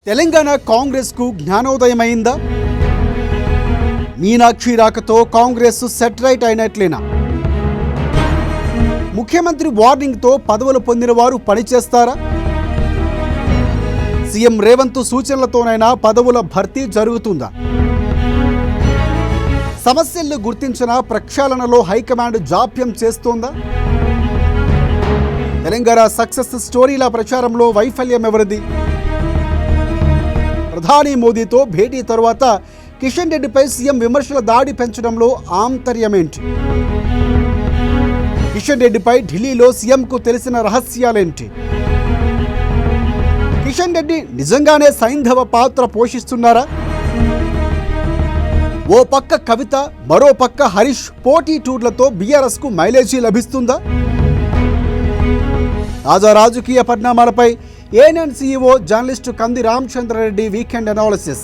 తెలంగాణ కాంగ్రెస్ కు జ్ఞానోదయమైందా? మీనాక్షి రాకతో కాంగ్రెస్ సెటరైట్ అయినట్లేనా? ముఖ్యమంత్రి వార్నింగ్ తో పదవులు పొందిన వారు పనిచేస్తారా? సీఎం రేవంత్ సూచనలతోనైనా పదవుల భర్తీ జరుగుతుందా? సమస్యలను గుర్తించిన ప్రక్షాళనలో హైకమాండ్ జాప్యం చేస్తోందా? తెలంగాణ సక్సెస్ స్టోరీల ప్రచారంలో వైఫల్యం ఎవరిది? ప్రధాని మోదీతో భేటీ తరువాత కిషన్ రెడ్డిపై సీఎం విమర్శల దాడి పెంచడంలో ఆంతర్యమేంటి? కిషన్ రెడ్డిపై ఢిల్లీలో సీఎంకు తెలిసిన రహస్యాలేంటి? కిషన్ రెడ్డి నిజంగానే సైంధవ పాత్ర పోషిస్తున్నారా? ఓ పక్క కవిత, మరో పక్క హరీష్ పోటీ టూర్లతో బీఆర్ఎస్కు మైలేజీ లభిస్తుందా? తాజా రాజకీయ పరిణామాలపై ఏఎన్ఎన్ సీఈఓ జర్నలిస్టు కంది రామచంద్రారెడ్డి వీకెండ్ అనాలిసిస్.